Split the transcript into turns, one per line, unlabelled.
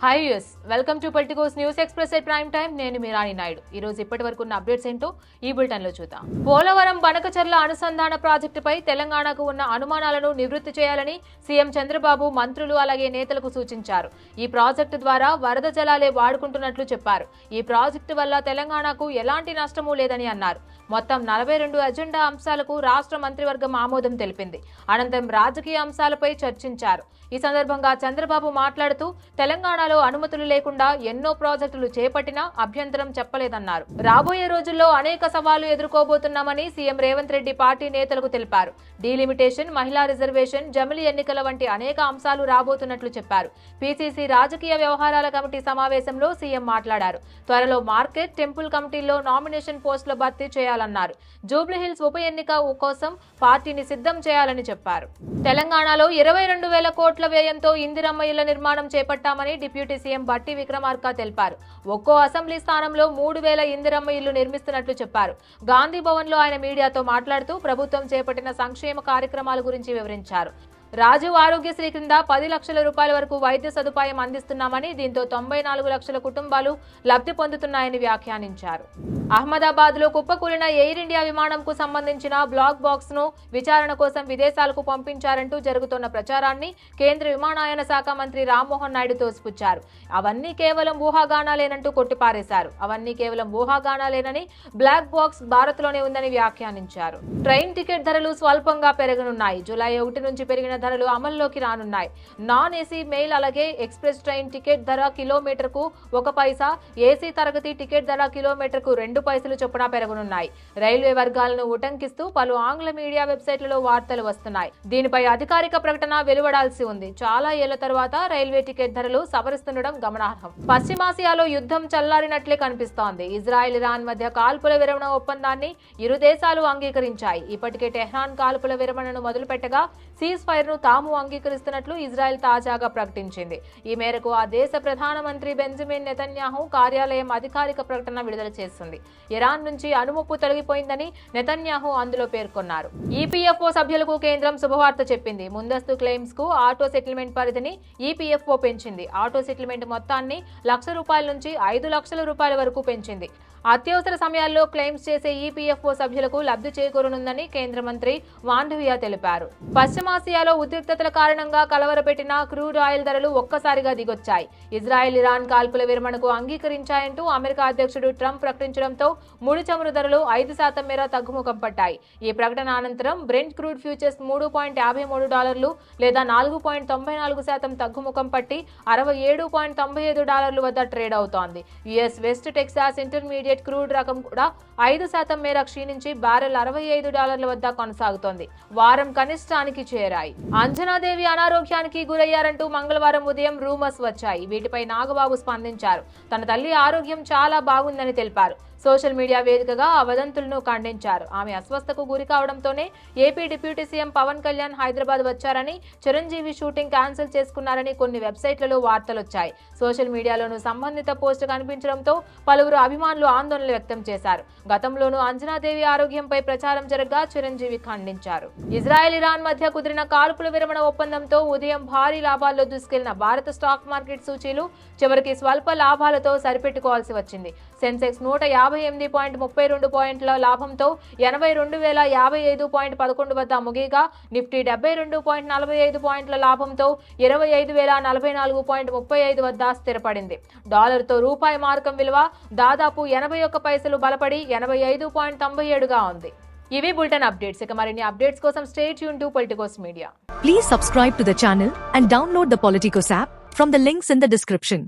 Hi use welcome to Politicos news express at prime time. నేను మీరాణి నాయుడు. ఈ రోజు ఇప్పటి వరకు ఉన్న అప్డేట్స్ ఏంటో ఈ బులెటిన్ లో చూద్దాం. పోలవరం బనకచర్ల అనుసంధాన ప్రాజెక్టుపై తెలంగాణకు ఉన్న అనుమానాలను నివృత్తి చేయాలని సీఎం చంద్రబాబు మంత్రులు అలాగే నేతలకు సూచించారు. ఈ ప్రాజెక్టు ద్వారా వరద జలాలే వాడుకుంటున్నట్లు చెప్పారు. ఈ ప్రాజెక్టు వల్ల తెలంగాణకు ఎలాంటి నష్టమూ లేదని అన్నారు. మొత్తం 42 అజెండా అంశాలకు రాష్ట్ర మంత్రివర్గం ఆమోదం తెలిపింది. అనంతరం రాజకీయ అంశాలపై చర్చించారు. ఈ సందర్భంగా చంద్రబాబు మాట్లాడుతూ తెలంగాణలో అనుమతులు లేకుండా ఎన్నో ప్రాజెక్టులు చేపట్టినా అభ్యంతరం చెప్పలేదన్నారు. రాబోయే రోజుల్లో అనేక సవాళ్లు ఎదుర్కోబోతున్నామని సీఎం రేవంత్ రెడ్డి పార్టీ నేతలకు తెలిపారు. డీలిమిటేషన్, మహిళా రిజర్వేషన్, జమిలీ ఎన్నికల వంటి అనేక అంశాలు రాబోతున్నట్లు చెప్పారు. పీసీసీ రాజకీయ వ్యవహారాల కమిటీ సమావేశంలో సీఎం మాట్లాడారు. త్వరలో మార్కెట్, టెంపుల్ కమిటీల్లో నామినేషన్ పోస్టుల భర్తీ చేయాలన్నారు. జూబ్లీహిల్స్ ఉప ఎన్నిక కోసం పార్టీని సిద్ధం చేయాలని చెప్పారు. తెలంగాణలో 22,000 కోట్ల వ్యయంతో ఇందిరమ్మ ఇళ్ల నిర్మాణం చేపట్టామని డిప్యూటీ సీఎం బట్టి విక్రమార్క తెలిపారు. ఒక్కో అసెంబ్లీ స్థానంలో 3,000 ఇందిరమ్మ ఇళ్లు నిర్మిస్తున్నట్లు చెప్పారు. గాంధీ భవన్ లో ఆయన మీడియాతో మాట్లాడుతూ ప్రభుత్వం చేపట్టిన సంక్షేమ కార్యక్రమాల గురించి వివరించారు. రాజీవ్ ఆరోగ్యశ్రీ కింద 10 లక్షల రూపాయల వరకు వైద్య సదుపాయం అందిస్తున్నామని, దీంతో 94 లక్షల కుటుంబాలు లబ్ధి పొందుతున్నాయని వ్యాఖ్యానించారు. అహ్మదాబాద్ లో కుప్పకూలిన ఎయిర్ ఇండియా విమానంకు సంబంధించిన బ్లాక్ బాక్స్ ను విచారణ కోసం విదేశాలకు పంపించారంటూ జరుగుతున్న ప్రచారాన్ని కేంద్ర విమానయాన శాఖ మంత్రి రామ్మోహన్ నాయుడు తోసిపుచ్చారు. అవన్నీ కేవలం ఊహాగానాలేనంటూ కొట్టిపారేశారు. అవన్నీ కేవలం ఊహాగానాలేనని, బ్లాక్ బాక్స్ భారత్ లోనే ఉందని వ్యాఖ్యానించారు. ట్రైన్ టికెట్ ధరలు స్వల్పంగా పెరగనున్నాయి. జూలై 1 నుంచి పెరిగిన ధరలు అమల్లోకి రానున్నాయి. నాన్ ఏసీ మెయిల్ అలాగే ఎక్స్ప్రెస్ ట్రైన్ టికెట్ ధర కిలోమీటర్కు 1 పైసా, ఏసీ తరగతి టికెట్ ధర కిలోమీటర్కు 2 పైసలు చొప్పున పెరగనున్నాయి. రైల్వే వర్గాలను ఉటంకిస్తూ పలు ఆంగ్ల మీడియా వెబ్సైట్లలో వార్తలు వస్తున్నాయి. దీనిపై అధికారిక ప్రకటన వెలువడాల్సి ఉంది. చాలా ఏళ్ల తర్వాత రైల్వే టికెట్ ధరలు సవరిస్తుండడం గమనార్హం. పశ్చిమాసియాలో యుద్ధం చల్లారినట్లే కనిపిస్తోంది. ఇజ్రాయెల్, ఇరాన్ మధ్య కాల్పుల విరమణ ఒప్పందాన్ని ఇరు దేశాలు అంగీకరించాయి. ఇప్పటికే టెహ్రాన్ కాల్పుల విరమణను మొదలుపెట్టగా సీజ్ ఫైర్ ను తాము అంగీకరిస్తున్నట్లు ఇజ్రాయెల్ తాజాగా ప్రకటించింది. ఈ మేరకు ఆ దేశ ప్రధానమంత్రి బెంజమిన్ నెతన్యాహు కార్యాలయం అధికారిక ప్రకటన విడుదల చేస్తుంది. ఇరాన్ నుంచి అనుముప్పు తొలగిపోయిందని నెతన్యాహు అందులో పేర్కొన్నారు. ఈపీఎఫ్ఓ సభ్యులకు కేంద్రం శుభవార్త చెప్పింది. ముందస్తు క్లెయిమ్స్ కు ఆటో సెటిల్మెంట్ పరిధిని ఈపీఎఫ్ఓ పెంచింది. ఆటో సెటిల్మెంట్ మొత్తాన్ని ₹1,00,000 నుంచి ₹5,00,000 వరకు పెంచింది. అత్యవసర సమయాల్లో క్లెయిమ్స్ చేసే ఈపీఎఫ్ఓ సభ్యులకు లబ్ధి చేకూరనుందని కేంద్ర మంత్రి మాండవియా తెలిపారు. పశ్చిమాసియాలో ఉద్రిక్తతల కారణంగా కలవరపెట్టిన క్రూడ్ ఆయిల్ ధరలు ఒక్కసారిగా దిగొచ్చాయి. ఇజ్రాయెల్, ఇరాన్ కాల్పుల విరమణకు అంగీకరించాయంటూ అమెరికా అధ్యక్షుడు ట్రంప్ ప్రకటించడంతో ముడి చమురు ధరలు 5% మేర తగ్గుముఖం పట్టాయి. ఈ ప్రకటన అనంతరం బ్రెంట్ క్రూడ్ ఫ్యూచర్స్ $3.53 లేదా 4.94% తగ్గుముఖం పట్టి $67.95 వద్ద ట్రేడ్ అవుతోంది. US west Texas intermediate crude రకం కూడా 5% మేర క్షీణించి బ్యారెల్ $65 వద్ద కొనసాగుతోంది. వారం కనిష్టానికి చేరాయి. అంజనాదేవి అనారోగ్యానికి గురయ్యారంటూ మంగళవారం ఉదయం రూమర్స్ వచ్చాయి. వీటిపై నాగబాబు స్పందించారు. తన తల్లి ఆరోగ్యం చాలా బాగుందని తెలిపారు. సోషల్ మీడియా వేదికగా ఆ వదంతులను ఖండించారు. ఆమె అస్వస్థకు గురి కావడంతోనే AP deputy CM Pawan Kalyan Hyderabad వచ్చారని, చిరంజీవి షూటింగ్ క్యాన్సిల్ చేసుకున్నారని కొన్ని వెబ్సైట్లలో వార్తలొచ్చాయి. సోషల్ మీడియాలోనూ సంబంధిత పోస్టు కనిపించడంతో పలువురు అభిమానులు ఆందోళన వ్యక్తం చేశారు. గతంలోనూ అంజనాదేవి ఆరోగ్యంపై ప్రచారం జరగగా చిరంజీవి ఖండించారు. ఇజ్రాయెల్, ఇరాన్ మధ్య కుదిరిన కాల్పుల విరమణ ఒప్పందంతో ఉదయం భారీ లాభాల్లో దూసుకెళ్లిన భారత స్టాక్ మార్కెట్ సూచీలు చివరికి స్వల్ప లాభాలతో సరిపెట్టుకోవాల్సి వచ్చింది. సెన్సెక్స్ 158.32 పాయింట్ల లాభంతో 82,055.11 వద్ద ముగిగా, నిఫ్టీ 72.45 పాయింట్ల లాభంతో 25,044.35 వద్ద స్థిరపడింది. డాలర్తో రూపాయి మార్కం విలువ దాదాపు 81 పైసలు బలపడి 85.97గా ఉంది. ఇవి బులెటిన్ అప్డేట్స్. ఇక మరిన్ని అప్డేట్స్ కోసం stay tune to Politicos media.
Please subscribe to the channel and download the Politicos app from the links in the description.